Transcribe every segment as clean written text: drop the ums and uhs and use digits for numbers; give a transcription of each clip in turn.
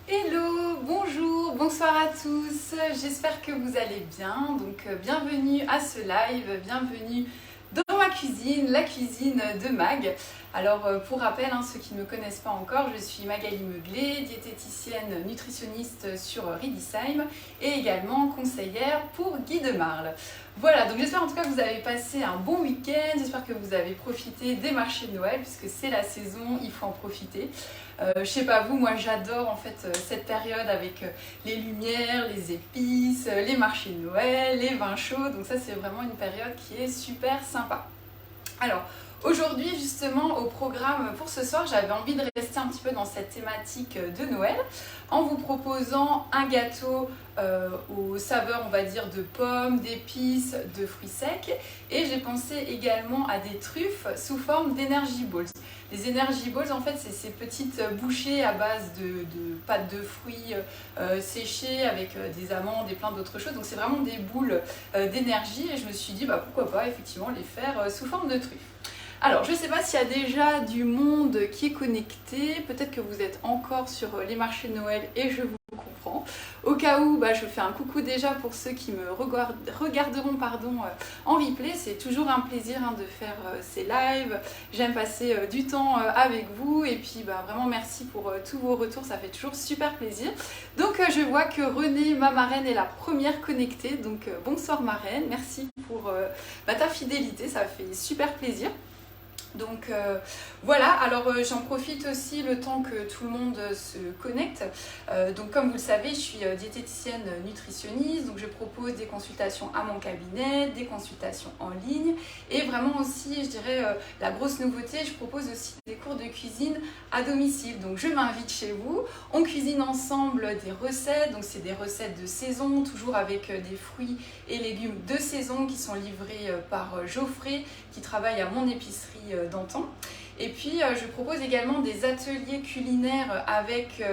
Hello, bonjour, bonsoir à tous, j'espère que vous allez bien. Donc bienvenue à ce live, bienvenue dans ma cuisine, la cuisine de Mag. Alors pour rappel, ceux qui ne me connaissent pas encore, je suis Magali Meuglé, diététicienne nutritionniste sur Riedisheim et également conseillère pour Guy de Marle. Voilà, donc j'espère en tout cas que vous avez passé un bon week-end, j'espère que vous avez profité des marchés de Noël puisque c'est la saison, il faut en profiter. Je sais pas vous, moi j'adore en fait cette période avec les lumières, les épices, les marchés de Noël, les vins chauds, donc ça c'est vraiment une période qui est super sympa. Alors aujourd'hui justement au programme pour ce soir, j'avais envie de rester un petit peu dans cette thématique de Noël en vous proposant un gâteau aux saveurs on va dire de pommes, d'épices, de fruits secs et j'ai pensé également à des truffes sous forme d'energy balls. Les energy balls en fait c'est ces petites bouchées à base de pâte de fruits séchées avec des amandes et plein d'autres choses, donc c'est vraiment des boules d'énergie et je me suis dit pourquoi pas effectivement les faire sous forme de truffes. Alors, je ne sais pas s'il y a déjà du monde qui est connecté, peut-être que vous êtes encore sur les marchés de Noël et je vous comprends. Au cas où, je fais un coucou déjà pour ceux qui me regarderont en replay. C'est toujours un plaisir de faire ces lives. J'aime passer du temps avec vous et puis vraiment merci pour tous vos retours, ça fait toujours super plaisir. Donc je vois que Renée, ma marraine, est la première connectée. Donc bonsoir marraine, merci pour ta fidélité, ça fait super plaisir. Donc voilà, alors j'en profite aussi le temps que tout le monde se connecte. Donc comme vous le savez, je suis diététicienne nutritionniste, donc je propose des consultations à mon cabinet, des consultations en ligne et vraiment aussi, je dirais, la grosse nouveauté, je propose aussi des cours de cuisine à domicile. Donc je m'invite chez vous, on cuisine ensemble des recettes, donc c'est des recettes de saison, toujours avec des fruits et légumes de saison qui sont livrés par Geoffrey qui travaille à mon épicerie d'antan. Et puis je propose également des ateliers culinaires avec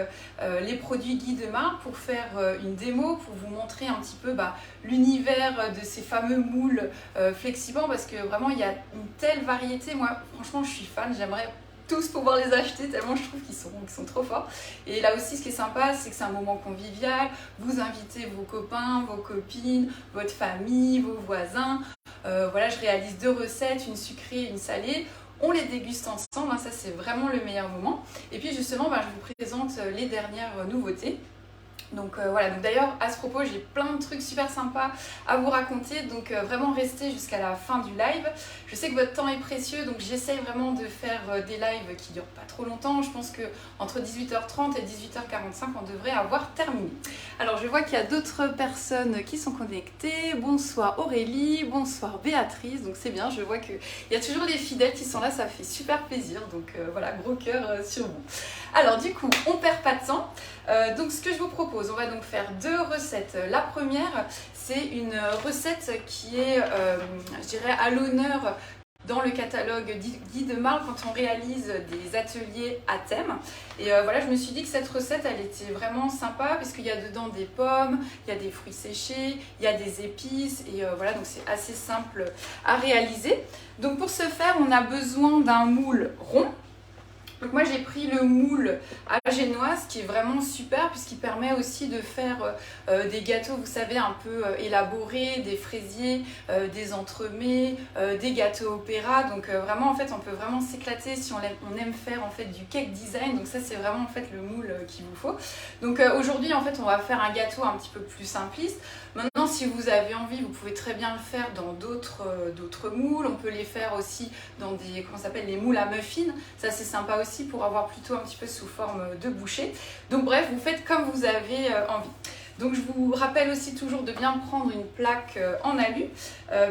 les produits Guy de Marle pour faire une démo, pour vous montrer un petit peu l'univers de ces fameux moules flexibants parce que vraiment il y a une telle variété. Moi franchement je suis fan, j'aimerais tous pouvoir les acheter tellement je trouve qu'ils sont trop forts. Et là aussi ce qui est sympa c'est que c'est un moment convivial, vous invitez vos copains, vos copines, votre famille, vos voisins. Voilà, je réalise 2 recettes, une sucrée et une salée. On les déguste ensemble, ça c'est vraiment le meilleur moment. Et puis justement, je vous présente les dernières nouveautés. Donc voilà, donc d'ailleurs à ce propos j'ai plein de trucs super sympas à vous raconter, donc vraiment restez jusqu'à la fin du live. Je sais que votre temps est précieux, donc j'essaye vraiment de faire des lives qui durent pas trop longtemps. Je pense que entre 18h30 et 18h45 on devrait avoir terminé. Alors je vois qu'il y a d'autres personnes qui sont connectées. Bonsoir Aurélie, bonsoir Béatrice, donc c'est bien, je vois qu'il y a toujours les fidèles qui sont là, ça fait super plaisir, donc voilà, gros cœur sur vous. Alors du coup, on perd pas de temps. Donc ce que je vous propose, on va donc faire 2 recettes. La première, c'est une recette qui est, je dirais, à l'honneur dans le catalogue Guy de Marle quand on réalise des ateliers à thème. Et voilà, je me suis dit que cette recette, elle était vraiment sympa puisqu'il y a dedans des pommes, il y a des fruits séchés, il y a des épices et voilà, donc c'est assez simple à réaliser. Donc pour ce faire, on a besoin d'un moule rond. Donc moi j'ai pris le moule à génoise qui est vraiment super puisqu'il permet aussi de faire des gâteaux, vous savez, un peu élaborés, des fraisiers, des entremets, des gâteaux opéra. Donc vraiment en fait on peut vraiment s'éclater si on aime faire en fait du cake design. Donc ça c'est vraiment en fait le moule qu'il vous faut. Donc aujourd'hui en fait on va faire un gâteau un petit peu plus simpliste. Maintenant si vous avez envie vous pouvez très bien le faire dans d'autres moules. On peut les faire aussi dans des, comment ça s'appelle, les moules à muffins. Ça c'est sympa aussi pour avoir plutôt un petit peu sous forme de bouchée. Donc bref, vous faites comme vous avez envie. Donc je vous rappelle aussi toujours de bien prendre une plaque en alu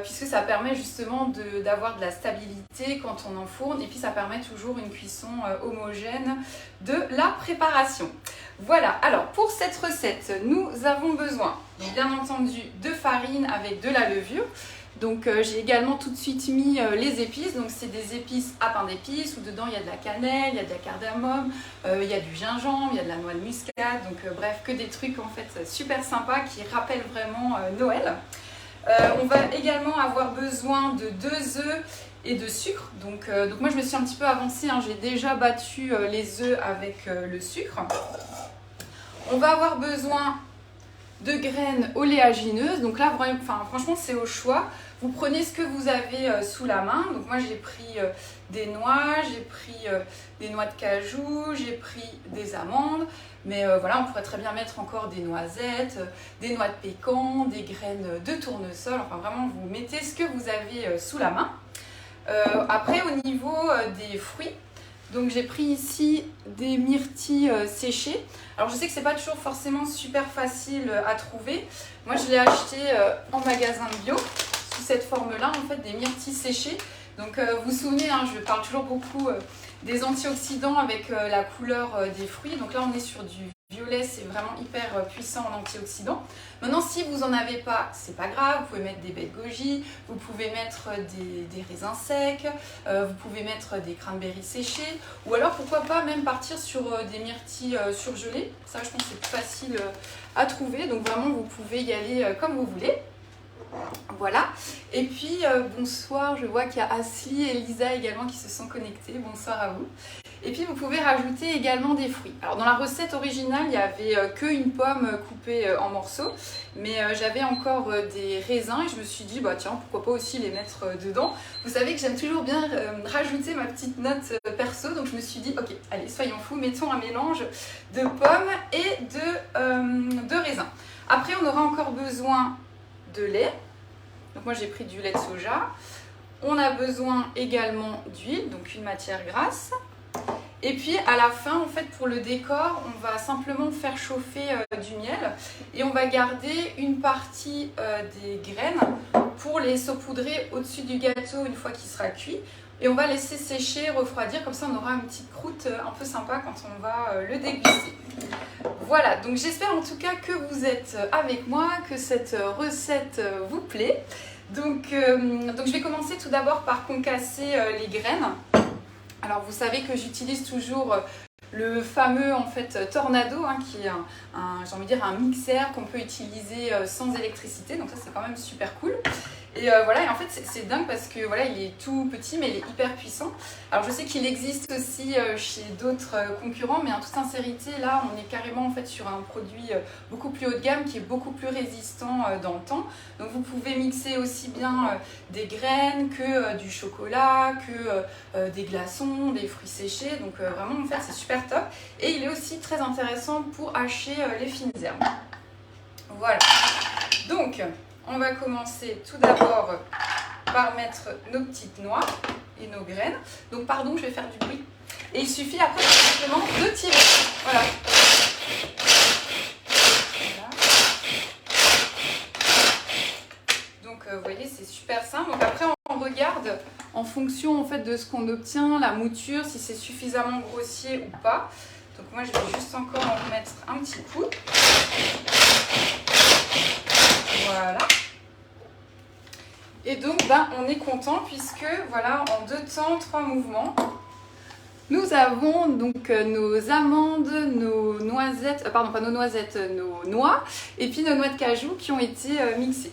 puisque ça permet justement d'avoir de la stabilité quand on enfourne et puis ça permet toujours une cuisson homogène de la préparation. Voilà, alors pour cette recette, nous avons besoin bien entendu de farine avec de la levure. Donc j'ai également tout de suite mis les épices, donc c'est des épices à pain d'épices où dedans il y a de la cannelle, il y a de la cardamome, il y a du gingembre, il y a de la noix de muscade, donc bref que des trucs en fait super sympas qui rappellent vraiment Noël. On va également avoir besoin de 2 œufs et de sucre, donc moi je me suis un petit peu avancée, j'ai déjà battu les œufs avec le sucre. On va avoir besoin de graines oléagineuses. Donc là, franchement, c'est au choix. Vous prenez ce que vous avez sous la main. Donc moi, j'ai pris des noix, j'ai pris des noix de cajou, j'ai pris des amandes. Mais voilà, on pourrait très bien mettre encore des noisettes, des noix de pécan, des graines de tournesol. Enfin, vraiment, vous mettez ce que vous avez sous la main. Après, au niveau des fruits, donc j'ai pris ici des myrtilles séchées. Alors je sais que c'est pas toujours forcément super facile à trouver. Moi je l'ai acheté en magasin bio sous cette forme-là, en fait, des myrtilles séchées. Donc vous vous souvenez, hein, je parle toujours beaucoup des antioxydants avec la couleur des fruits. Donc là on est sur du violet, c'est vraiment hyper puissant en antioxydants. Maintenant, si vous n'en avez pas, c'est pas grave, vous pouvez mettre des baies de goji, vous pouvez mettre des raisins secs, vous pouvez mettre des cranberries séchés, ou alors pourquoi pas même partir sur des myrtilles surgelées. Ça, je pense que c'est plus facile à trouver, donc vraiment vous pouvez y aller comme vous voulez. Voilà, et puis bonsoir, je vois qu'il y a Asli et Lisa également qui se sont connectés, bonsoir à vous. Et puis vous pouvez rajouter également des fruits. Alors dans la recette originale, il n'y avait qu'une pomme coupée en morceaux, mais j'avais encore des raisins et je me suis dit, bah tiens, pourquoi pas aussi les mettre dedans. Vous savez que j'aime toujours bien rajouter ma petite note perso, donc je me suis dit, ok, allez, soyons fous, mettons un mélange de pommes et de raisins. Après, on aura encore besoin de lait. Donc moi j'ai pris du lait de soja. On a besoin également d'huile, donc une matière grasse. Et puis à la fin, en fait, pour le décor, on va simplement faire chauffer du miel et on va garder une partie des graines pour les saupoudrer au-dessus du gâteau une fois qu'il sera cuit. Et on va laisser sécher, refroidir, comme ça on aura une petite croûte un peu sympa quand on va le déguster. Voilà, donc j'espère en tout cas que vous êtes avec moi, que cette recette vous plaît. Donc je vais commencer tout d'abord par concasser les graines. Alors vous savez que j'utilise toujours le fameux en fait Tornado, hein, qui est j'ai envie de dire un mixeur qu'on peut utiliser sans électricité, donc ça c'est quand même super cool. Et voilà, et en fait c'est dingue parce que voilà, il est tout petit mais il est hyper puissant. Alors je sais qu'il existe aussi chez d'autres concurrents, mais en toute sincérité là on est carrément en fait sur un produit beaucoup plus haut de gamme qui est beaucoup plus résistant dans le temps. Donc vous pouvez mixer aussi bien des graines que du chocolat, que des glaçons, des fruits séchés. Donc vraiment en fait c'est super top. Et il est aussi très intéressant pour hacher les fines herbes. Voilà. Donc on va commencer tout d'abord par mettre nos petites noix et nos graines. Donc pardon, je vais faire du bruit. Et il suffit après tout simplement de tirer. Voilà. Voilà. Donc vous voyez, c'est super simple. Donc après on regarde en fonction en fait de ce qu'on obtient, la mouture, si c'est suffisamment grossier ou pas. Donc moi je vais juste encore en remettre un petit coup. Voilà. Et donc on est content puisque voilà, en 2 temps, 3 mouvements, nous avons donc nos amandes, nos noisettes, pardon pas nos noisettes, nos noix et puis nos noix de cajou qui ont été mixées.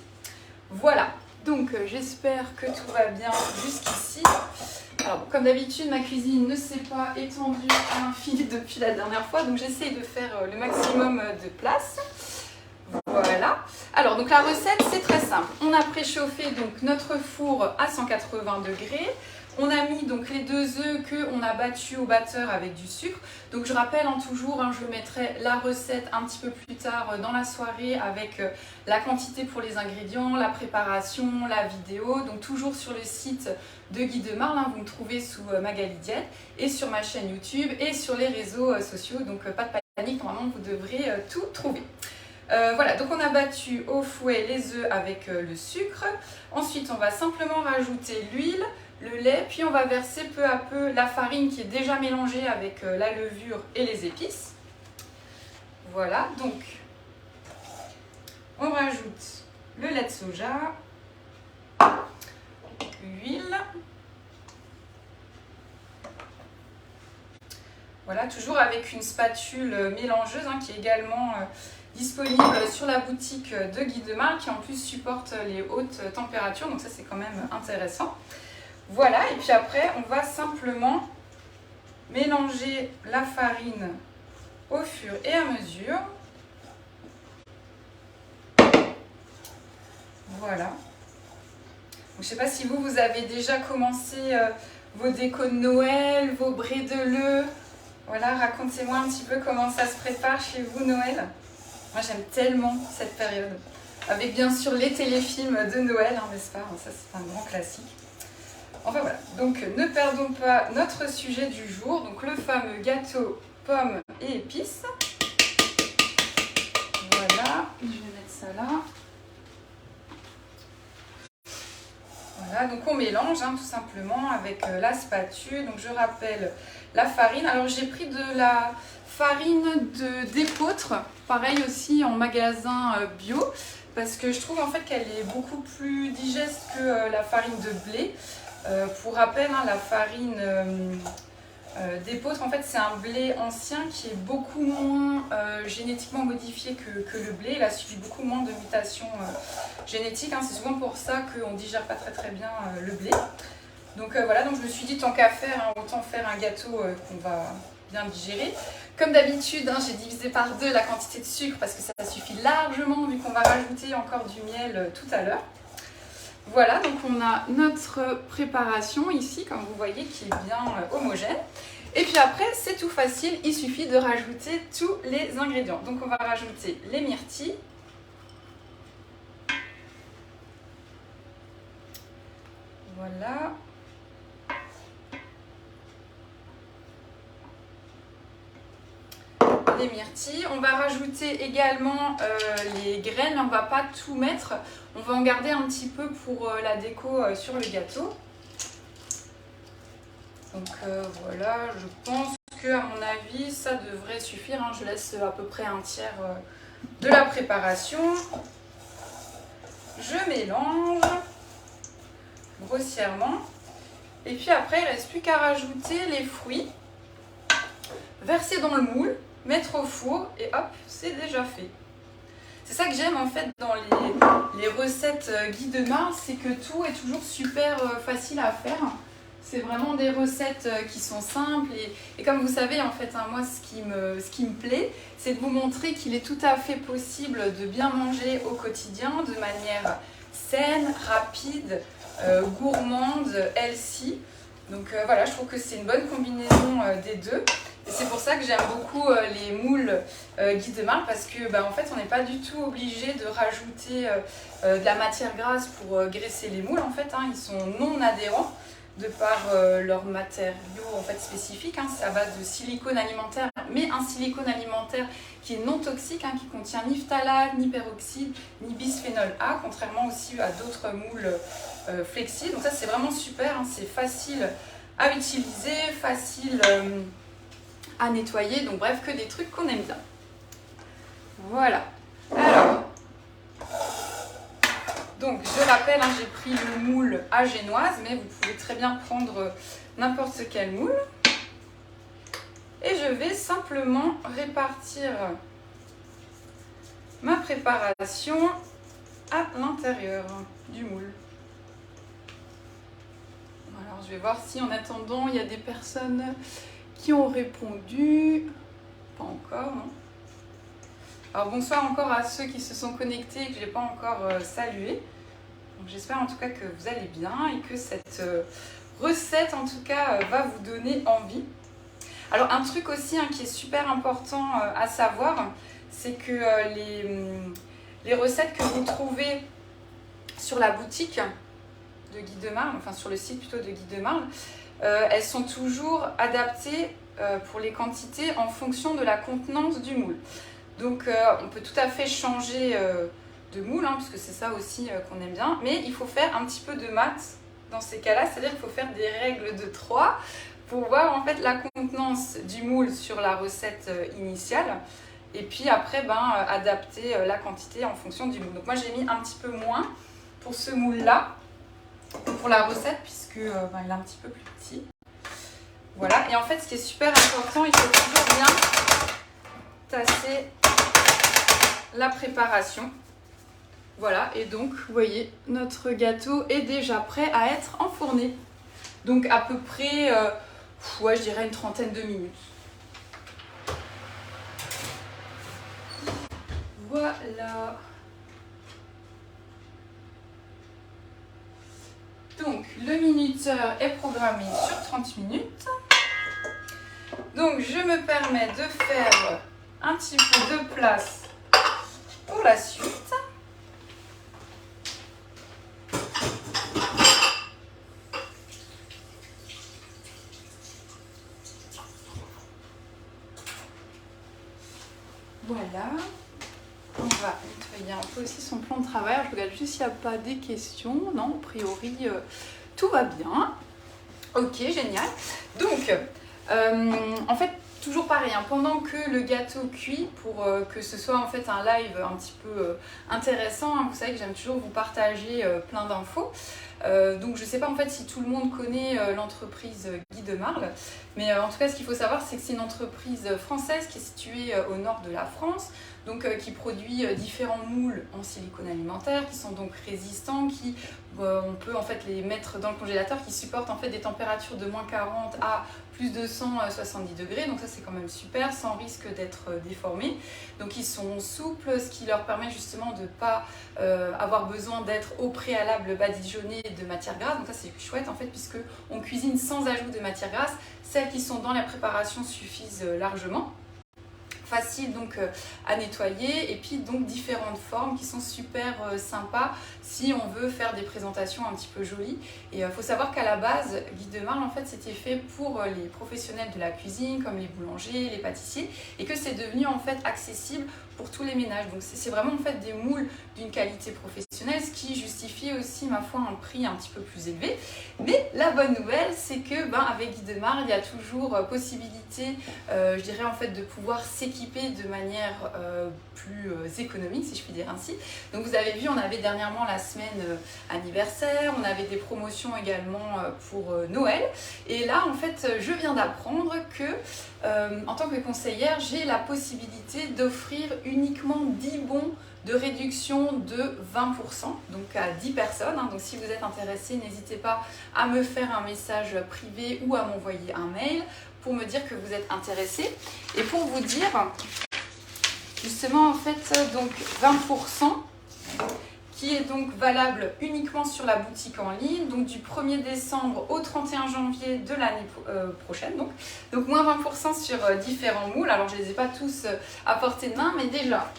Voilà, donc j'espère que tout va bien jusqu'ici. Alors comme d'habitude, ma cuisine ne s'est pas étendue à l'infini depuis la dernière fois, donc j'essaye de faire le maximum de place. Voilà. Alors donc la recette c'est très simple. On a préchauffé donc notre four à 180 degrés. On a mis donc les 2 œufs qu'on a battus au batteur avec du sucre. Donc je rappelle toujours, je mettrai la recette un petit peu plus tard dans la soirée avec la quantité pour les ingrédients, la préparation, la vidéo. Donc toujours sur le site de Guy de Marle, vous me trouvez sous Magali Diète et sur ma chaîne YouTube et sur les réseaux sociaux. Donc pas de panique, normalement vous devrez tout trouver. Voilà, donc on a battu au fouet les œufs avec le sucre. Ensuite, on va simplement rajouter l'huile, le lait, puis on va verser peu à peu la farine qui est déjà mélangée avec la levure et les épices. Voilà, donc on rajoute le lait de soja, l'huile. Voilà, toujours avec une spatule mélangeuse qui est également disponible sur la boutique de Guy de Marle qui en plus supporte les hautes températures, donc ça c'est quand même intéressant. Voilà, et puis après on va simplement mélanger la farine au fur et à mesure. Voilà. Donc, je ne sais pas si vous avez déjà commencé vos décos de Noël, vos brédeleux. Voilà, racontez-moi un petit peu comment ça se prépare chez vous Noël. Moi j'aime tellement cette période. Avec bien sûr les téléfilms de Noël, hein, n'est-ce pas? Ça c'est un grand classique. Enfin voilà, donc ne perdons pas notre sujet du jour, donc le fameux gâteau pommes et épices. Voilà, je vais mettre ça là. Voilà, donc on mélange hein, tout simplement avec la spatule. Donc je rappelle la farine. Alors j'ai pris de la farine d'épeautre, pareil aussi en magasin bio, parce que je trouve en fait qu'elle est beaucoup plus digeste que la farine de blé. Pour rappel, hein, la farine d'épeautre, en fait, c'est un blé ancien qui est beaucoup moins génétiquement modifié que le blé. Il a subi beaucoup moins de mutations génétiques. Hein. C'est souvent pour ça qu'on ne digère pas très bien le blé. Donc voilà, donc je me suis dit, tant qu'à faire, hein, autant faire un gâteau qu'on va bien digérer. Comme d'habitude, hein, j'ai divisé par 2 la quantité de sucre parce que ça suffit largement vu qu'on va rajouter encore du miel tout à l'heure. Voilà, donc on a notre préparation ici, comme vous voyez, qui est bien homogène. Et puis après, c'est tout facile, il suffit de rajouter tous les ingrédients. Donc on va rajouter les myrtilles. Voilà. Les myrtilles. On va rajouter également les graines, on ne va pas tout mettre, on va en garder un petit peu pour la déco sur le gâteau. Donc voilà, je pense que à mon avis ça devrait suffire, hein. Je laisse à peu près un tiers de la préparation. Je mélange grossièrement et puis après il ne reste plus qu'à rajouter les fruits, verser dans le moule, mettre au four et hop, c'est déjà fait. C'est ça que j'aime en fait dans les recettes Guy de Marle, c'est que tout est toujours super facile à faire. C'est vraiment des recettes qui sont simples et comme vous savez en fait, hein, moi ce qui me plaît, c'est de vous montrer qu'il est tout à fait possible de bien manger au quotidien de manière saine, rapide, gourmande, healthy. Donc voilà, je trouve que c'est une bonne combinaison des deux. Et c'est pour ça que j'aime beaucoup les moules Guy de Marle parce que en fait on n'est pas du tout obligé de rajouter de la matière grasse pour graisser les moules. En fait, hein, ils sont non adhérents de par leurs matériaux en fait spécifiques. Hein. Ça va de silicone alimentaire, mais un silicone alimentaire qui est non toxique, hein, qui contient ni phtalate, ni peroxyde, ni bisphénol A, contrairement aussi à d'autres moules flexibles. Donc ça c'est vraiment super, hein. C'est facile à utiliser, facile à nettoyer, donc bref, que des trucs qu'on aime bien. Voilà. Alors, donc je rappelle, hein, j'ai pris le moule à génoise, mais vous pouvez très bien prendre n'importe quel moule. Et je vais simplement répartir ma préparation à l'intérieur du moule. Alors je vais voir si en attendant il y a des personnes qui ont répondu. Pas encore, non. Alors bonsoir encore à ceux qui se sont connectés et que je n'ai pas encore salué. J'espère en tout cas que vous allez bien et que cette recette en tout cas va vous donner envie. Alors un truc aussi hein, qui est super important à savoir, c'est que les recettes que vous trouvez sur la boutique de Guy de Marle, enfin sur le site plutôt de Guy de Marle, elles sont toujours adaptées pour les quantités en fonction de la contenance du moule. Donc on peut tout à fait changer de moule, hein, puisque c'est ça aussi qu'on aime bien, mais il faut faire un petit peu de maths dans ces cas-là, c'est-à-dire qu'il faut faire des règles de 3 pour voir en fait la contenance du moule sur la recette initiale et puis après adapter la quantité en fonction du moule. Donc moi j'ai mis un petit peu moins pour ce moule-là, pour la recette, puisque il est un petit peu plus petit. Voilà, et en fait ce qui est super important, il faut toujours bien tasser la préparation. Voilà, et donc vous voyez, notre gâteau est déjà prêt à être enfourné. Donc à peu près, ouais, je dirais une trentaine de minutes. Voilà. minuteur est programmé sur 30 minutes. Donc je me permets de faire un petit peu de place pour la suite. Voilà. On va nettoyer un peu aussi son plan de travail. Je regarde juste s'il n'y a pas des questions. Non, a priori, tout va bien. Ok, génial. Donc, en fait, toujours pareil, hein, pendant que le gâteau cuit, pour que ce soit en fait un live un petit peu intéressant, hein, vous savez que j'aime toujours vous partager plein d'infos. Donc je ne sais pas en fait si tout le monde connaît l'entreprise Guy de Marle, mais en tout cas ce qu'il faut savoir c'est que c'est une entreprise française qui est située au nord de la France, donc qui produit différents moules en silicone alimentaire qui sont donc résistants, qui on peut en fait les mettre dans le congélateur, qui supportent en fait des températures de moins 40 à plus de 170 degrés, donc ça c'est quand même super, sans risque d'être déformés. Donc ils sont souples, ce qui leur permet justement de ne pas avoir besoin d'être au préalable badigeonnés de matière grasse, donc ça c'est chouette en fait puisque on cuisine sans ajout de matière grasse, celles qui sont dans la préparation suffisent largement. Facile donc à nettoyer et puis donc différentes formes qui sont super sympas si on veut faire des présentations un petit peu jolies. Et il faut savoir qu'à la base, Guy de Marle en fait c'était fait pour les professionnels de la cuisine comme les boulangers, les pâtissiers, et que c'est devenu en fait accessible pour tous les ménages. Donc c'est vraiment en fait des moules d'une qualité professionnelle, ce qui justifie aussi ma foi un prix un petit peu plus élevé. Mais la bonne nouvelle c'est que avec Guy de Marle il y a toujours possibilité je dirais en fait de pouvoir s'équiper de manière plus économique si je puis dire ainsi. Donc vous avez vu on avait dernièrement la semaine anniversaire, on avait des promotions également pour Noël, et là en fait je viens d'apprendre que en tant que conseillère j'ai la possibilité d'offrir uniquement 10 bons de réduction de 20%, donc à 10 personnes. Donc si vous êtes intéressé, n'hésitez pas à me faire un message privé ou à m'envoyer un mail pour me dire que vous êtes intéressé. Et pour vous dire, justement en fait, donc 20% qui est donc valable uniquement sur la boutique en ligne, donc du 1er décembre au 31 janvier de l'année prochaine. Donc moins 20% sur différents moules. Alors je ne les ai pas tous à portée de main, mais déjà,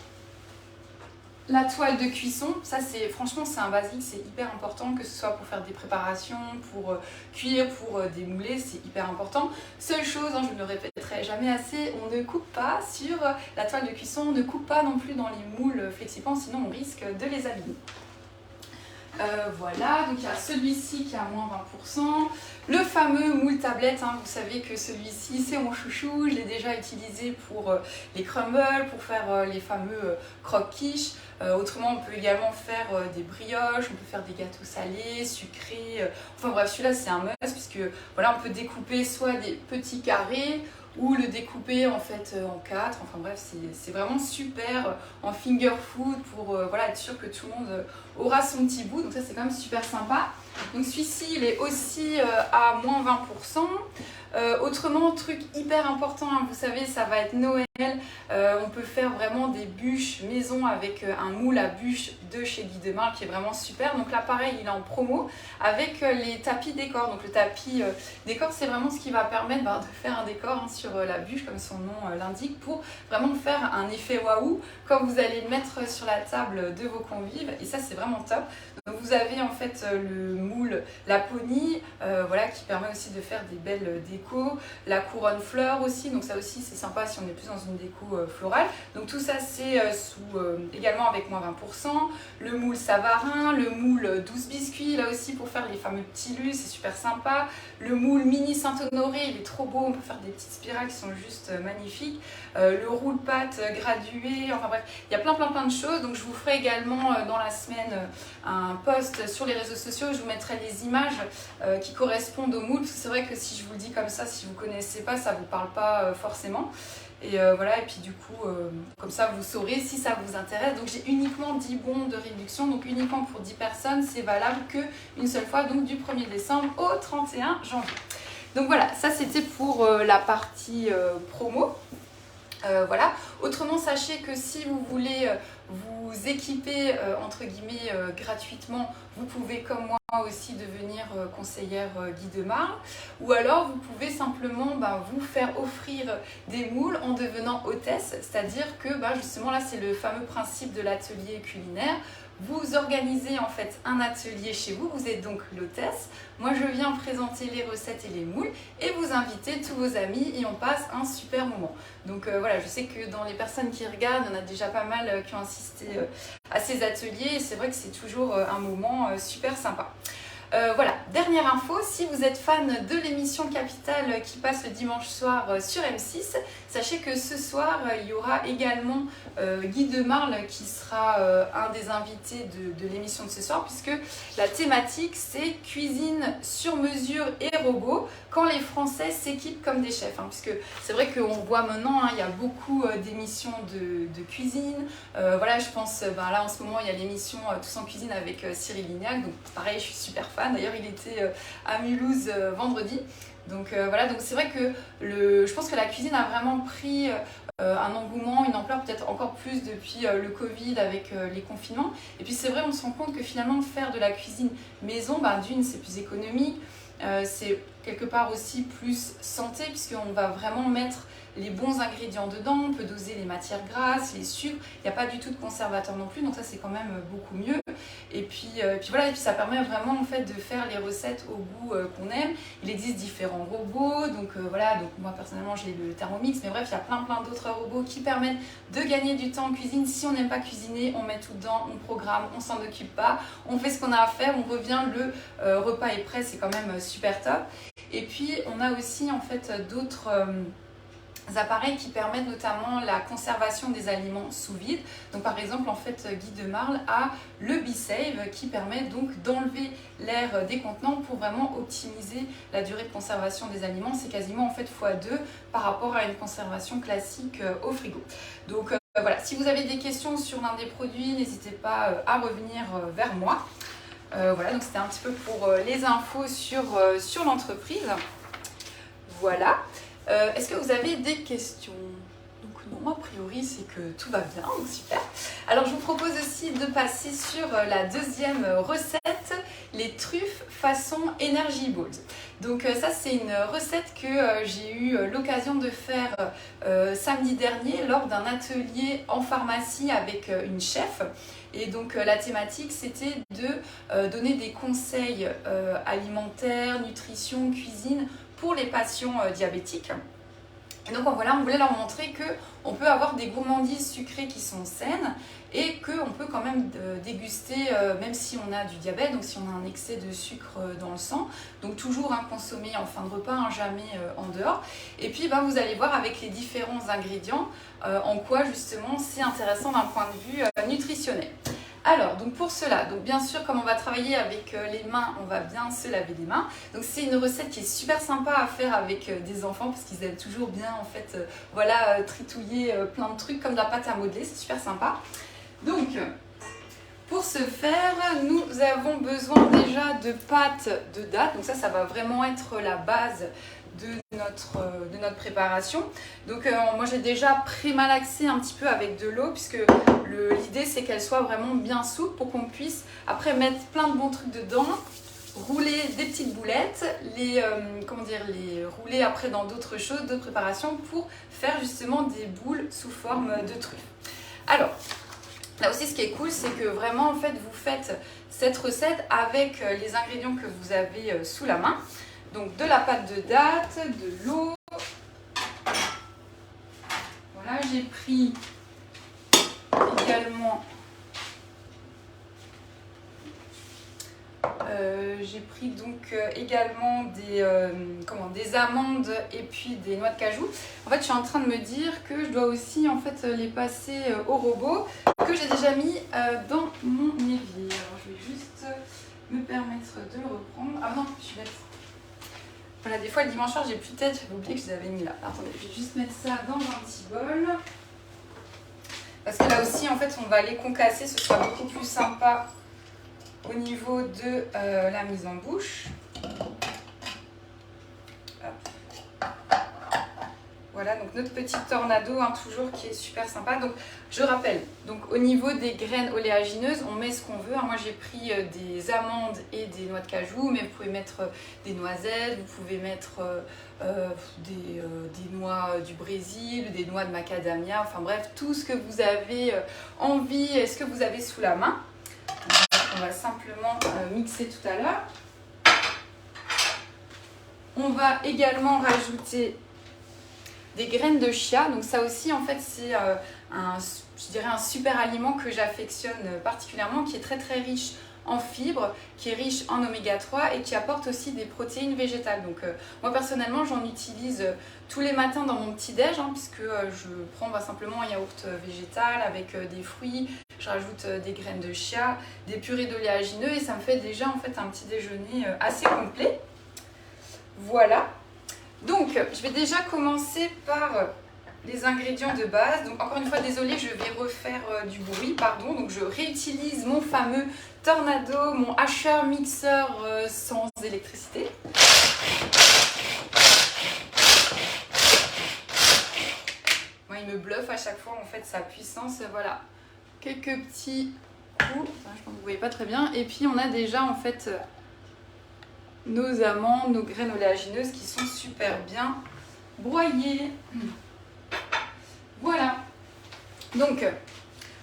la toile de cuisson, ça c'est franchement c'est un basique, c'est hyper important, que ce soit pour faire des préparations, pour cuire, pour démouler, c'est hyper important. Seule chose, je ne le répéterai jamais assez, on ne coupe pas sur la toile de cuisson, on ne coupe pas non plus dans les moules flexipants, sinon on risque de les abîmer. Voilà, donc il y a celui-ci qui est à moins 20%. Le fameux moule tablette, vous savez que celui-ci c'est mon chouchou, je l'ai déjà utilisé pour les crumbles, pour faire les fameux croque-quiches. Autrement, on peut également faire des brioches, on peut faire des gâteaux salés, sucrés. Enfin bref, celui-là c'est un must puisque voilà, on peut découper soit des petits carrés ou le découper en fait en 4. Enfin bref, c'est vraiment super en finger food pour voilà, être sûr que tout le monde aura son petit bout. Donc ça c'est quand même super sympa. Donc celui-ci il est aussi à moins 20%. Autrement, truc hyper important, vous savez, ça va être Noël. On peut faire vraiment des bûches maison avec un moule à bûches de chez Guy de Marle qui est vraiment super. Donc là pareil, il est en promo avec les tapis décor. Donc le tapis décor, c'est vraiment ce qui va permettre de faire un décor sur la bûche comme son nom l'indique, pour vraiment faire un effet waouh quand vous allez le mettre sur la table de vos convives, et ça c'est vraiment top. Donc vous avez en fait le moule Laponie, voilà, qui permet aussi de faire des belles décos, la couronne fleur aussi, donc ça aussi c'est sympa si on est plus dans une déco florale. Donc tout ça c'est également avec moins 20%. Le moule Savarin, le moule 12 biscuits, là aussi pour faire les fameux petits lus, c'est super sympa. Le moule mini Saint-Honoré, il est trop beau, on peut faire des petites spirales qui sont juste magnifiques. Le roule-pâte gradué, enfin bref, il y a plein de choses. Donc je vous ferai également dans la semaine un post sur les réseaux sociaux, je vous mettrai les images qui correspondent au moule, parce que c'est vrai que si je vous le dis comme ça, si vous ne connaissez pas, ça ne vous parle pas forcément. Et voilà, et puis du coup, comme ça vous saurez si ça vous intéresse. Donc j'ai uniquement 10 bons de réduction, donc uniquement pour 10 personnes, c'est valable qu'une seule fois, donc du 1er décembre au 31 janvier. Donc voilà, ça c'était pour la partie promo. Voilà. Autrement, sachez que si vous voulez vous équiper entre guillemets gratuitement, vous pouvez comme moi aussi devenir conseillère Guy de Marle, ou alors vous pouvez simplement vous faire offrir des moules en devenant hôtesse, c'est-à-dire que justement là c'est le fameux principe de l'atelier culinaire. Vous organisez en fait un atelier chez vous, vous êtes donc l'hôtesse, moi je viens présenter les recettes et les moules et vous invitez tous vos amis et on passe un super moment. Donc voilà, je sais que dans les personnes qui regardent, il y en a déjà pas mal qui ont assisté à ces ateliers et c'est vrai que c'est toujours un moment super sympa. Voilà, dernière info, si vous êtes fan de l'émission Capital qui passe le dimanche soir sur M6, sachez que ce soir, il y aura également Guy de Marle qui sera un des invités de l'émission de ce soir, puisque la thématique c'est cuisine sur mesure et robot, quand les Français s'équipent comme des chefs. Puisque c'est vrai qu'on voit maintenant, il y a beaucoup d'émissions de cuisine. Voilà, je pense, là en ce moment, il y a l'émission Tous en cuisine avec Cyril Lignac, donc pareil, je suis super fan. D'ailleurs, il était à Mulhouse vendredi. Donc voilà, donc c'est vrai que je pense que la cuisine a vraiment pris un engouement, une ampleur peut-être encore plus depuis le Covid avec les confinements. Et puis c'est vrai, on se rend compte que finalement faire de la cuisine maison, d'une, c'est plus économique, c'est quelque part aussi plus santé puisqu'on va vraiment mettre les bons ingrédients dedans, on peut doser les matières grasses, les sucres, il n'y a pas du tout de conservateur non plus, donc ça c'est quand même beaucoup mieux. Et puis voilà, et puis ça permet vraiment en fait de faire les recettes au goût qu'on aime. Il existe différents robots, donc voilà, donc moi personnellement j'ai le Thermomix, mais bref, il y a plein d'autres robots qui permettent de gagner du temps en cuisine. Si on n'aime pas cuisiner, on met tout dedans, on programme, on s'en occupe pas, on fait ce qu'on a à faire, on revient, le repas est prêt, c'est quand même super top. Et puis on a aussi en fait d'autres appareils qui permettent notamment la conservation des aliments sous vide. Donc par exemple en fait Guy de Marle a le B-Save qui permet donc d'enlever l'air des contenants pour vraiment optimiser la durée de conservation des aliments. C'est quasiment en fait x2 par rapport à une conservation classique au frigo. Donc voilà, si vous avez des questions sur l'un des produits, n'hésitez pas à revenir vers moi. Voilà, donc c'était un petit peu pour les infos sur l'entreprise. Voilà. Est-ce que vous avez des questions? Donc non, a priori c'est que tout va bien, donc super. Alors je vous propose aussi de passer sur la deuxième recette, les truffes façon Energy Balls. Donc ça c'est une recette que j'ai eu l'occasion de faire samedi dernier lors d'un atelier en pharmacie avec une chef. Et donc la thématique c'était de donner des conseils alimentaires, nutrition, cuisine pour les patients diabétiques. Et donc voilà, on voulait leur montrer qu'on peut avoir des gourmandises sucrées qui sont saines et qu'on peut quand même déguster même si on a du diabète, donc si on a un excès de sucre dans le sang. Donc toujours consommer en fin de repas, jamais en dehors. Et puis vous allez voir avec les différents ingrédients en quoi justement c'est intéressant d'un point de vue nutritionnel. Alors, donc pour cela, donc bien sûr, comme on va travailler avec les mains, on va bien se laver les mains. Donc c'est une recette qui est super sympa à faire avec des enfants parce qu'ils aiment toujours bien en fait, voilà, tritouiller plein de trucs comme de la pâte à modeler, c'est super sympa. Donc, pour ce faire, nous avons besoin déjà de pâte de date. Donc ça va vraiment être la base de notre préparation. Donc moi j'ai déjà pré-malaxé un petit peu avec de l'eau puisque l'idée c'est qu'elle soit vraiment bien souple pour qu'on puisse après mettre plein de bons trucs dedans, rouler des petites boulettes, les rouler après dans d'autres choses, d'autres préparations pour faire justement des boules sous forme de truffes. Alors, là aussi ce qui est cool c'est que vraiment en fait vous faites cette recette avec les ingrédients que vous avez sous la main. Donc de la pâte de date, de l'eau. Voilà, j'ai pris également également des amandes et puis des noix de cajou. En fait, je suis en train de me dire que je dois aussi en fait les passer au robot que j'ai déjà mis dans mon évier. Alors je vais juste me permettre de le reprendre. Ah non, je suis bête. Voilà, des fois le dimanche soir j'ai plus de tête, j'avais oublié que je les avais mis là. Attendez, je vais juste mettre ça dans un petit bol. Parce que là aussi en fait on va les concasser, ce sera beaucoup plus sympa au niveau de la mise en bouche. Hop. Voilà, donc donc notre petite tornado, hein, toujours, qui est super sympa. Donc je rappelle, donc au niveau des graines oléagineuses, on met ce qu'on veut, hein. Moi j'ai pris des amandes et des noix de cajou, mais vous pouvez mettre des noisettes, vous pouvez mettre des noix du Brésil, des noix de macadamia, enfin bref, tout ce que vous avez envie, ce que vous avez sous la main. On va simplement mixer tout à l'heure. On va également rajouter des graines de chia. Donc ça aussi, en fait, c'est je dirais un super aliment que j'affectionne particulièrement, qui est très très riche en fibres, qui est riche en oméga 3 et qui apporte aussi des protéines végétales. Donc moi personnellement, j'en utilise tous les matins dans mon petit-déj, hein, puisque je prends simplement un yaourt végétal avec des fruits. Je rajoute des graines de chia, des purées d'oléagineux et ça me fait déjà en fait un petit déjeuner assez complet. Voilà. Donc, je vais déjà commencer par les ingrédients de base. Donc, encore une fois, désolée, je vais refaire du bruit, pardon. Donc, je réutilise mon fameux Tornado, mon hacheur mixeur sans électricité. Moi, il me bluffe à chaque fois, en fait, sa puissance. Voilà. Quelques petits coups. Enfin, je pense que vous ne voyez pas très bien. Et puis, on a déjà, en fait, nos amandes, nos graines oléagineuses qui sont super bien broyées. Voilà. Donc,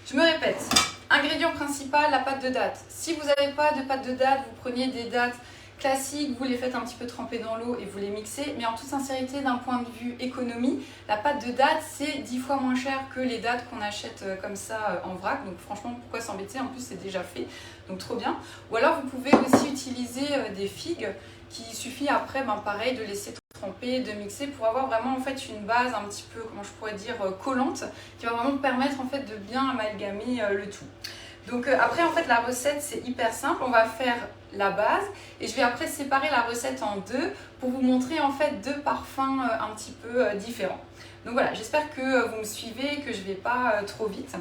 je me répète. Ingrédient principal, la pâte de date. Si vous n'avez pas de pâte de date, vous prenez des dattes classiques, vous les faites un petit peu tremper dans l'eau et vous les mixez. Mais en toute sincérité, d'un point de vue économie, la pâte de date, c'est 10 fois moins cher que les dattes qu'on achète comme ça en vrac. Donc franchement, pourquoi s'embêter? En plus, c'est déjà fait. Donc trop bien. Ou alors, vous pouvez aussi utiliser des figues qu'il suffit après, pareil, de laisser tremper, de mixer pour avoir vraiment en fait une base un petit peu, comment je pourrais dire, collante, qui va vraiment permettre en fait de bien amalgamer le tout. Donc après en fait la recette c'est hyper simple, on va faire la base et je vais après séparer la recette en deux pour vous montrer en fait deux parfums un petit peu différents. Donc voilà, j'espère que vous me suivez, que je ne vais pas trop vite.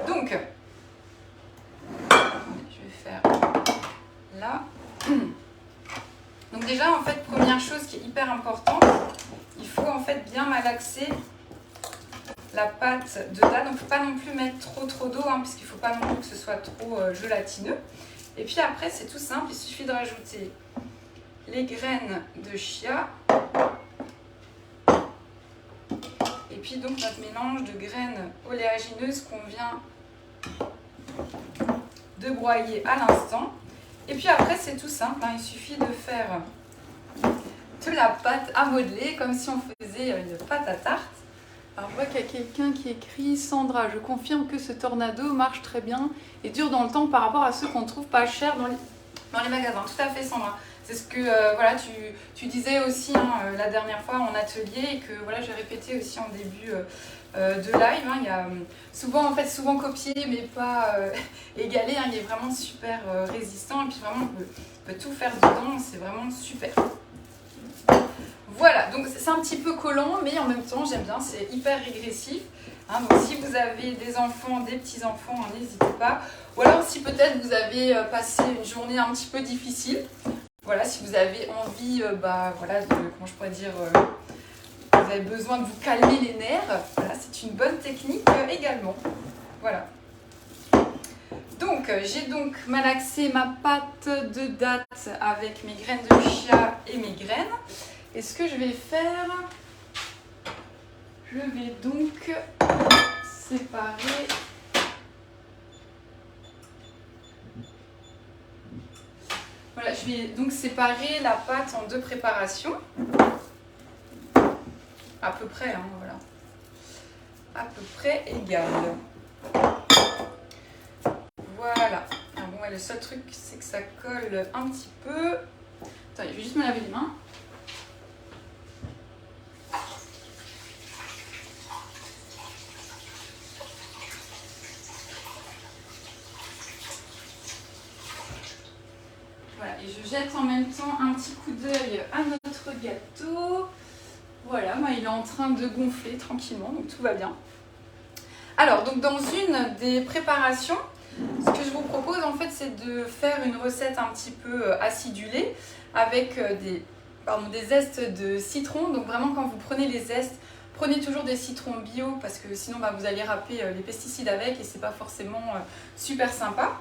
Donc, je vais faire là. Donc déjà en fait première chose qui est hyper importante, il faut en fait bien malaxer la pâte de date. Donc il ne faut pas non plus mettre trop d'eau, hein, puisqu'il ne faut pas non plus que ce soit trop gelatineux. Et puis après c'est tout simple, il suffit de rajouter les graines de chia. Et puis donc notre mélange de graines oléagineuses qu'on vient de broyer à l'instant. Et puis après c'est tout simple, hein, il suffit de faire de la pâte à modeler comme si on faisait une pâte à tarte. Alors je vois qu'il y a quelqu'un qui écrit: Sandra, je confirme que ce Tornado marche très bien et dure dans le temps par rapport à ceux qu'on trouve pas cher dans les magasins. Tout à fait Sandra. C'est ce que voilà, tu disais aussi hein, la dernière fois en atelier et que voilà, j'ai répété aussi en début de live. Hein. Il y a souvent copié mais pas égalé. Hein. Il est vraiment super résistant et puis vraiment on peut tout faire dedans. C'est vraiment super. Voilà, donc c'est un petit peu collant, mais en même temps, j'aime bien, c'est hyper régressif. Hein, donc si vous avez des enfants, des petits-enfants, hein, n'hésitez pas. Ou alors si peut-être vous avez passé une journée un petit peu difficile, voilà, si vous avez envie, voilà, comment je pourrais dire, vous avez besoin de vous calmer les nerfs, voilà, c'est une bonne technique également. Voilà. Donc, j'ai donc malaxé ma pâte de date avec mes graines de chia et mes graines. Et ce que je vais faire, je vais donc séparer voilà, je vais donc séparer la pâte en deux préparations. À peu près, hein, voilà. À peu près égales. Voilà. Ah bon, ouais, le seul truc, c'est que ça colle un petit peu. Attends, je vais juste me laver les mains. Voilà, et je jette en même temps un petit coup d'œil à notre gâteau. Voilà, moi, il est en train de gonfler tranquillement, donc tout va bien. Alors, donc dans une des préparations, ce que je vous propose en fait, c'est de faire une recette un petit peu acidulée avec des zestes de citron. Donc vraiment, quand vous prenez les zestes, prenez toujours des citrons bio parce que sinon vous allez râper les pesticides avec et c'est pas forcément super sympa.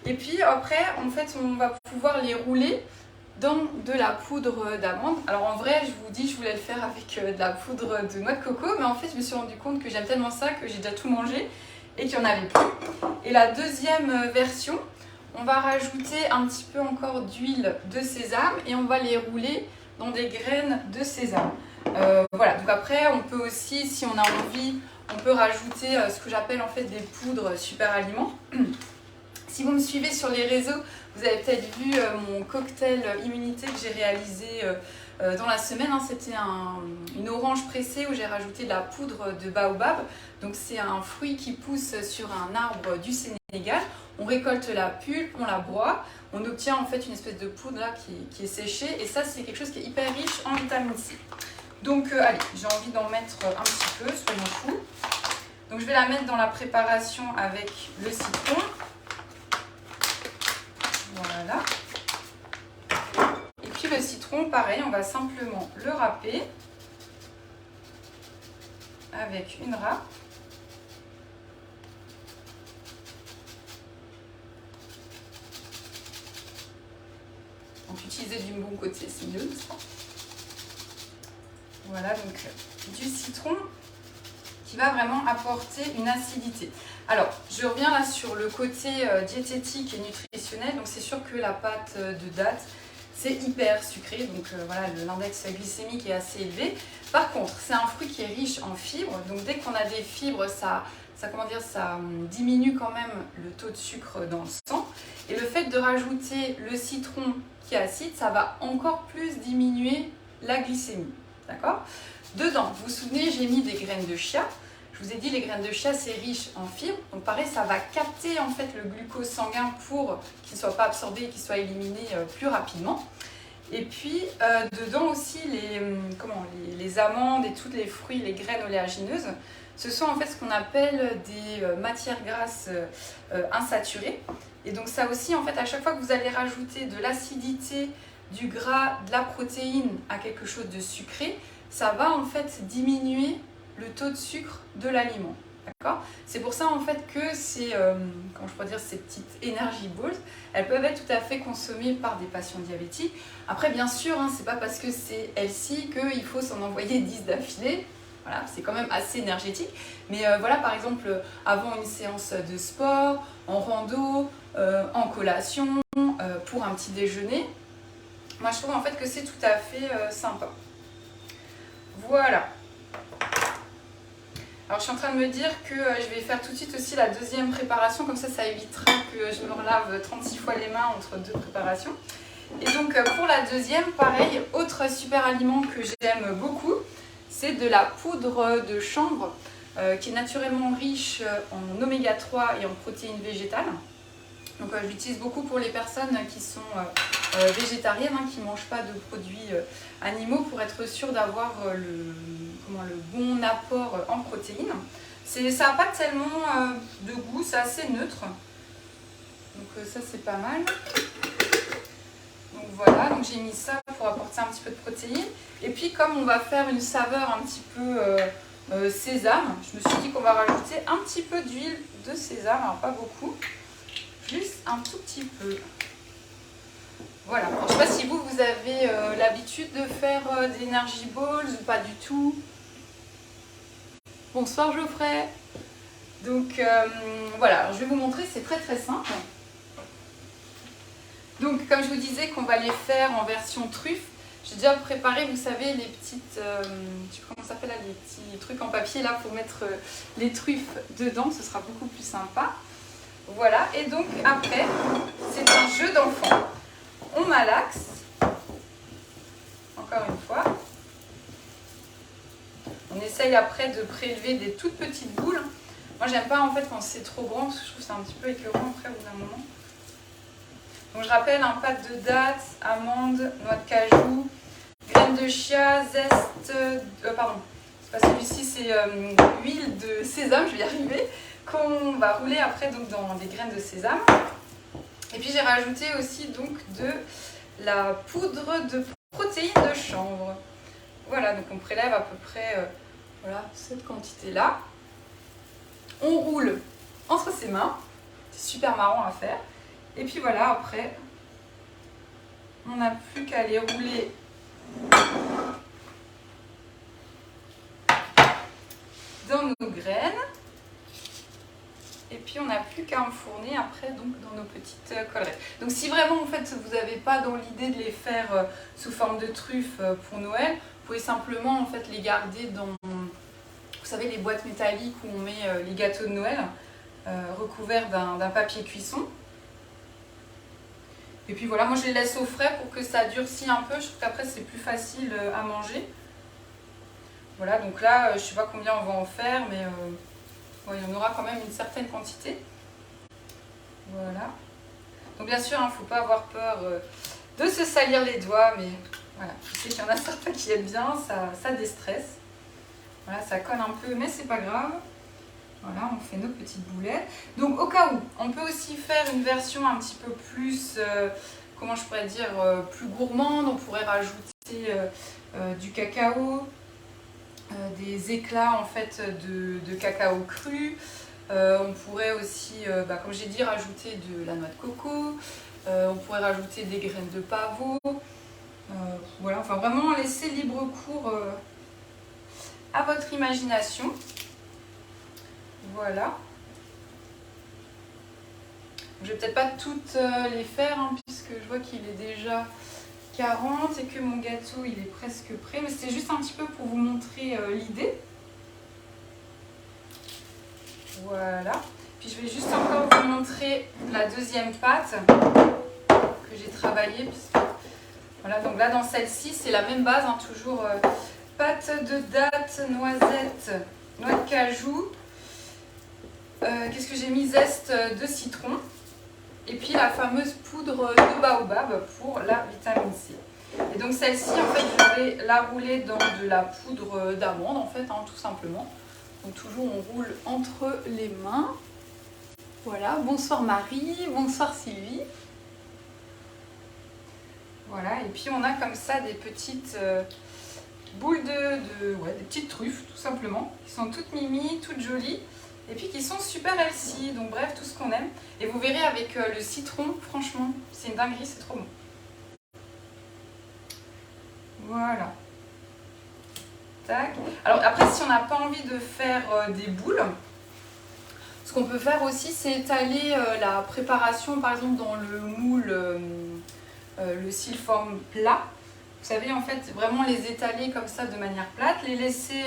Et puis après, en fait, on va pouvoir les rouler dans de la poudre d'amande. Alors en vrai, je vous dis, je voulais le faire avec de la poudre de noix de coco, mais en fait, je me suis rendu compte que j'aime tellement ça que j'ai déjà tout mangé et qu'il n'y en avait plus. Et la deuxième version, on va rajouter un petit peu encore d'huile de sésame et on va les rouler dans des graines de sésame. Voilà, donc après, on peut aussi, si on a envie, on peut rajouter ce que j'appelle en fait des poudres super aliments. Si vous me suivez sur les réseaux, vous avez peut-être vu mon cocktail immunité que j'ai réalisé dans la semaine. C'était une orange pressée où j'ai rajouté de la poudre de baobab. Donc c'est un fruit qui pousse sur un arbre du Sénégal. On récolte la pulpe, on la broie, on obtient en fait une espèce de poudre là qui est séchée. Et ça, c'est quelque chose qui est hyper riche en vitamine C. Donc allez, j'ai envie d'en mettre un petit peu, soyons fous. Donc je vais la mettre dans la préparation avec le citron. Voilà. Et puis le citron, pareil, on va simplement le râper avec une râpe. Donc utiliser du bon côté, c'est mieux. Voilà, donc du citron qui va vraiment apporter une acidité. Alors, je reviens là sur le côté diététique et nutritionnel. Donc, c'est sûr que la pâte de date, c'est hyper sucré. Donc, voilà, l'index glycémique est assez élevé. Par contre, c'est un fruit qui est riche en fibres. Donc, dès qu'on a des fibres, ça diminue quand même le taux de sucre dans le sang. Et le fait de rajouter le citron qui est acide, ça va encore plus diminuer la glycémie. D'accord ? Dedans, vous vous souvenez, j'ai mis des graines de chia. Je vous ai dit, les graines de chia, c'est riche en fibres. Donc pareil, ça va capter en fait le glucose sanguin pour qu'il ne soit pas absorbé et qu'il soit éliminé plus rapidement. Et puis, dedans aussi, les amandes et tous les fruits, les graines oléagineuses, ce sont en fait ce qu'on appelle des matières grasses insaturées. Et donc ça aussi, en fait, à chaque fois que vous allez rajouter de l'acidité, du gras, de la protéine à quelque chose de sucré, ça va en fait diminuer le taux de sucre de l'aliment. D'accord ? C'est pour ça en fait que ces petites energy balls, elles peuvent être tout à fait consommées par des patients diabétiques. Après, bien sûr, c'est pas parce que c'est healthy qu'il faut s'en envoyer 10 d'affilée. Voilà, c'est quand même assez énergétique. Mais voilà, par exemple, avant une séance de sport, en rando, en collation, pour un petit déjeuner, moi je trouve en fait que c'est tout à fait sympa. Voilà. Alors je suis en train de me dire que je vais faire tout de suite aussi la deuxième préparation, comme ça évitera que je me relave 36 fois les mains entre deux préparations. Et donc pour la deuxième, pareil, autre super aliment que j'aime beaucoup, c'est de la poudre de chanvre qui est naturellement riche en oméga 3 et en protéines végétales. Donc je l'utilise beaucoup pour les personnes qui sont végétariennes, qui ne mangent pas de produits animaux pour être sûr d'avoir le bon apport en protéines. Ça n'a pas tellement de goût, c'est assez neutre. Donc ça c'est pas mal. Donc voilà, donc j'ai mis ça pour apporter un petit peu de protéines. Et puis comme on va faire une saveur un petit peu sésame, je me suis dit qu'on va rajouter un petit peu d'huile de sésame, alors pas beaucoup. Juste un tout petit peu. Voilà. Alors, je ne sais pas si vous avez l'habitude de faire des energy balls ou pas du tout. Bonsoir Geoffrey. Donc voilà, alors, je vais vous montrer, c'est très très simple. Donc comme je vous disais qu'on va les faire en version truffe, j'ai déjà préparé, vous savez, les petites, comment ça s'appelle là, les petits trucs en papier là pour mettre les truffes dedans, ce sera beaucoup plus sympa. Voilà, et donc après, c'est un jeu d'enfant. On malaxe, encore une fois. On essaye après de prélever des toutes petites boules. Moi, j'aime pas en fait quand c'est trop grand, parce que je trouve que c'est un petit peu écœurant après au bout d'un moment. Donc je rappelle, un pâte de dattes, amandes, noix de cajou, graines de chia, zeste, pardon, c'est pas celui-ci, c'est huile de sésame, je vais y arriver, qu'on va rouler après donc, dans des graines de sésame. Et puis j'ai rajouté aussi donc de la poudre de protéines de chanvre. Voilà, donc on prélève à peu près Voilà, cette quantité-là. On roule entre ses mains. C'est super marrant à faire. Et puis voilà, après, on n'a plus qu'à les rouler dans nos graines. Et puis on n'a plus qu'à enfourner après donc, dans nos petites collerettes. Donc si vraiment en fait vous n'avez pas dans l'idée de les faire sous forme de truffes pour Noël, vous pouvez simplement en fait les garder dans, vous savez, les boîtes métalliques où on met les gâteaux de Noël recouverts d'un papier cuisson. Et puis voilà, moi je les laisse au frais pour que ça durcisse un peu. Je trouve qu'après c'est plus facile à manger. Voilà, donc là je ne sais pas combien on va en faire, mais ouais, il y en aura quand même une certaine quantité. Voilà. Donc bien sûr, il ne faut pas avoir peur de se salir les doigts, mais voilà, je sais qu'il y en a certains qui aiment bien, ça déstresse. Voilà, ça colle un peu, mais c'est pas grave. Voilà, on fait nos petites boulettes. Donc au cas où, on peut aussi faire une version un petit peu plus, comment je pourrais dire, plus gourmande. On pourrait rajouter du cacao, des éclats en fait de cacao cru. On pourrait aussi, comme j'ai dit, rajouter de la noix de coco. On pourrait rajouter des graines de pavot. Voilà, enfin vraiment laisser libre cours à votre imagination. Voilà. Je vais peut-être pas toutes les faire hein, puisque je vois qu'il est déjà 40 et que mon gâteau il est presque prêt. Mais c'était juste un petit peu pour vous montrer l'idée. Voilà. Puis je vais juste encore vous montrer la deuxième pâte que j'ai travaillée. Voilà, donc là dans celle-ci c'est la même base, hein, toujours pâte de dattes, noisettes, noix de cajou. Qu'est-ce que j'ai mis? Zeste de citron. Et puis la fameuse poudre de baobab pour la vitamine C. Et donc celle-ci, en fait, je vais la rouler dans de la poudre d'amande, en fait, hein, tout simplement. Donc toujours, on roule entre les mains. Voilà, bonsoir Marie, bonsoir Sylvie. Voilà, et puis on a comme ça des petites boules ouais, des petites truffes, tout simplement, qui sont toutes mimi, toutes jolies. Et puis qui sont super healthy, donc bref, tout ce qu'on aime. Et vous verrez avec le citron, franchement, c'est une dinguerie, c'est trop bon. Voilà. Tac. Alors après, si on n'a pas envie de faire des boules, ce qu'on peut faire aussi, c'est étaler la préparation, par exemple, dans le moule, le silforme plat. Vous savez, en fait, vraiment les étaler comme ça de manière plate, les laisser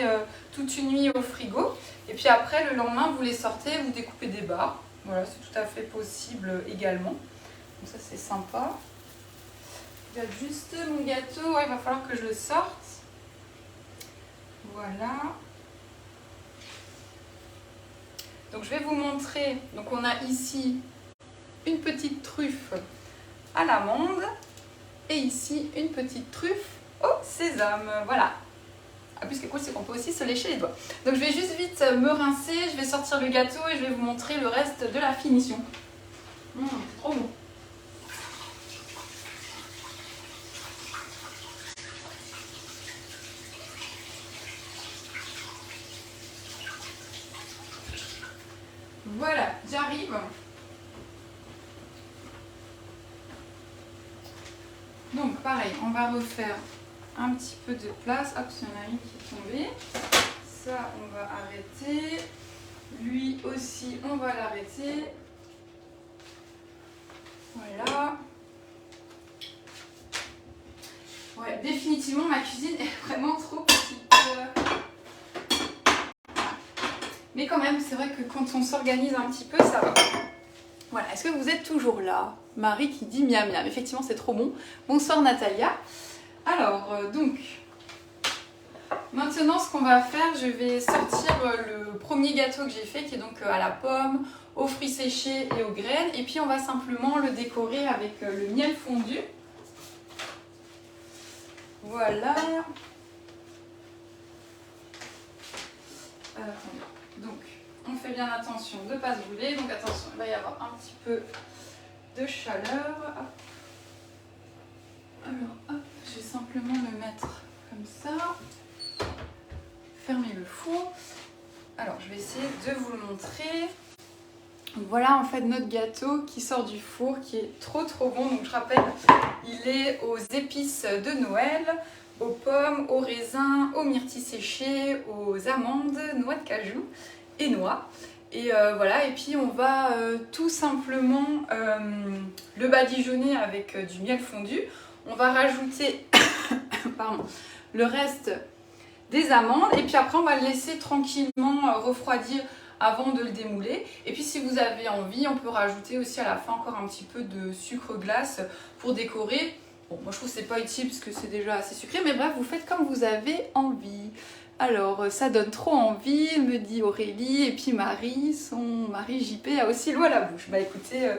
toute une nuit au frigo. Et puis après, le lendemain, vous les sortez, vous découpez des barres. Voilà, c'est tout à fait possible également. Donc ça, c'est sympa. Il y a juste mon gâteau. Ouais, il va falloir que je le sorte. Voilà. Donc je vais vous montrer. Donc on a ici une petite truffe à l'amande. Et ici, une petite truffe au sésame. Voilà. En plus, ce qui est cool, c'est qu'on peut aussi se lécher les doigts. Donc, je vais juste vite me rincer. Je vais sortir le gâteau et je vais vous montrer le reste de la finition. C'est trop bon. Voilà, j'arrive. Donc pareil, on va refaire un petit peu de place. Hop, il y en a une qui est tombée. Ça, on va arrêter. Lui aussi, on va l'arrêter. Voilà. Ouais, définitivement, ma cuisine est vraiment trop petite. Mais quand même, c'est vrai que quand on s'organise un petit peu, ça va. Voilà, est-ce que vous êtes toujours là? Marie qui dit miam miam, effectivement c'est trop bon. Bonsoir Natalia. Alors, donc, maintenant ce qu'on va faire, je vais sortir le premier gâteau que j'ai fait, qui est donc à la pomme, aux fruits séchés et aux graines. Et puis on va simplement le décorer avec le miel fondu. Voilà. Donc, on fait bien attention de ne pas se brûler. Donc attention, il va y avoir un petit peu de chaleur. Hop. Alors, hop, je vais simplement le mettre comme ça. fermer le four. Alors, je vais essayer de vous le montrer. Donc voilà en fait notre gâteau qui sort du four, qui est trop bon. Donc je rappelle, il est aux épices de Noël, aux pommes, aux raisins, aux myrtilles séchées, aux amandes, noix de cajou et noix. Et voilà, et puis on va tout simplement le badigeonner avec du miel fondu. On va rajouter pardon, le reste des amandes et puis après on va le laisser tranquillement refroidir avant de le démouler. Et puis si vous avez envie, on peut rajouter aussi à la fin encore un petit peu de sucre glace pour décorer. Bon, moi je trouve que c'est pas utile parce que c'est déjà assez sucré, mais bref, vous faites comme vous avez envie. Alors, ça donne trop envie, me dit Aurélie, et puis Marie, son mari JP a aussi l'eau à la bouche. Bah écoutez,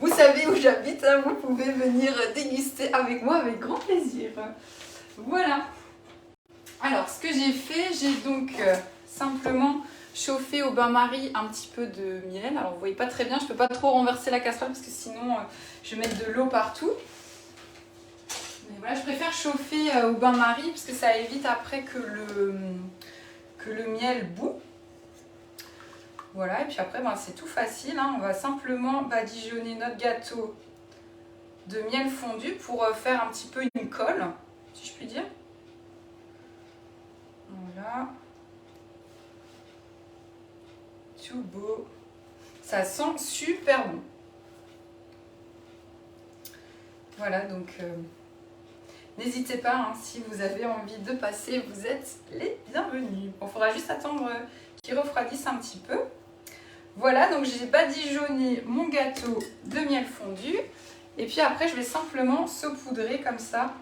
vous savez où j'habite, hein, vous pouvez venir déguster avec moi avec grand plaisir. Voilà. Alors, ce que j'ai fait, j'ai donc simplement chauffé au bain-marie un petit peu de miel. Alors, vous voyez pas très bien, je peux pas trop renverser la casserole parce que sinon, je vais mettre de l'eau partout. Mais voilà, je préfère chauffer au bain-marie parce que ça évite après que le miel bout. Voilà, et puis après, ben, c'est tout facile, hein. On va simplement badigeonner notre gâteau de miel fondu pour faire un petit peu une colle, si je puis dire. Voilà. Tout beau. Ça sent super bon. Voilà, donc n'hésitez pas, hein, si vous avez envie de passer, vous êtes les bienvenus. Bon, il faudra juste attendre qu'il refroidisse un petit peu. Voilà, donc j'ai badigeonné mon gâteau de miel fondu. Et puis après, je vais simplement saupoudrer comme ça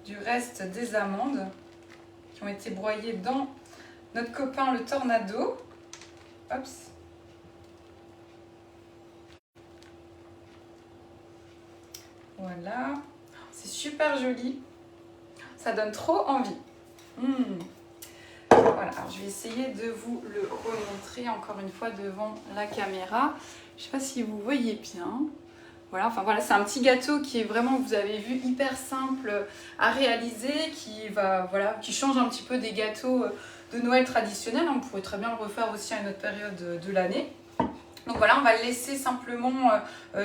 du reste des amandes qui ont été broyées dans notre copain le Tornado. Hop. Voilà. C'est super joli. Ça donne trop envie. Voilà, alors je vais essayer de vous le remontrer encore une fois devant la caméra. Je ne sais pas si vous voyez bien. Voilà, enfin voilà, c'est un petit gâteau qui est vraiment, vous avez vu, hyper simple à réaliser, qui change un petit peu des gâteaux de Noël traditionnels. On pourrait très bien le refaire aussi à une autre période de l'année. Donc voilà, on va le laisser simplement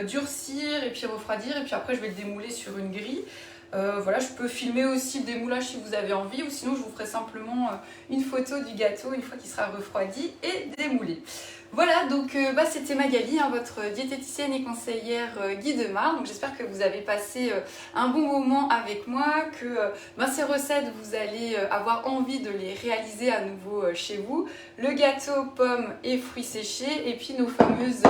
durcir et puis refroidir. Et puis après, je vais le démouler sur une grille. Voilà, je peux filmer aussi le démoulage si vous avez envie. Ou sinon, je vous ferai simplement une photo du gâteau une fois qu'il sera refroidi et démoulé. Voilà, donc c'était Magali, hein, votre diététicienne et conseillère Guidemar. Donc j'espère que vous avez passé un bon moment avec moi, que ces recettes, vous allez avoir envie de les réaliser à nouveau chez vous. Le gâteau pommes et fruits séchés et puis nos fameuses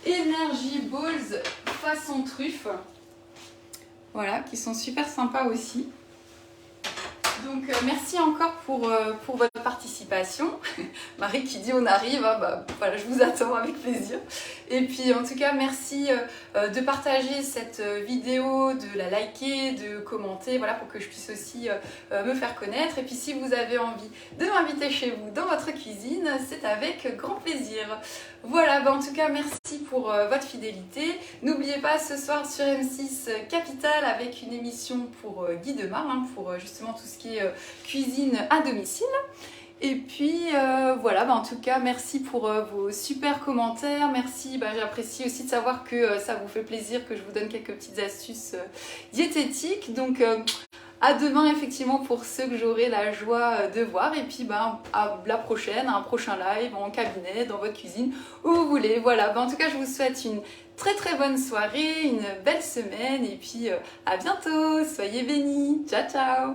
Energy Balls façon truffe. Voilà, qui sont super sympas aussi. Donc merci encore pour votre participation. Marie qui dit on arrive, hein, bah, voilà, je vous attends avec plaisir. Et puis en tout cas merci de partager cette vidéo, de la liker, de commenter, voilà, pour que je puisse aussi me faire connaître. Et puis si vous avez envie de m'inviter chez vous dans votre cuisine, c'est avec grand plaisir. Voilà, bah, en tout cas merci pour votre fidélité. N'oubliez pas ce soir sur M6 Capital avec une émission pour Guidemar, hein, pour justement tout ce qui est cuisine à domicile. Et puis voilà, bah, en tout cas merci pour vos super commentaires, merci, bah, j'apprécie aussi de savoir que ça vous fait plaisir que je vous donne quelques petites astuces diététiques. Donc à demain effectivement pour ceux que j'aurai la joie de voir, et puis bah, à la prochaine, à un prochain live en cabinet, dans votre cuisine, où vous voulez. Voilà, bah, en tout cas je vous souhaite une très bonne soirée, une belle semaine, et puis à bientôt, soyez bénis, ciao ciao.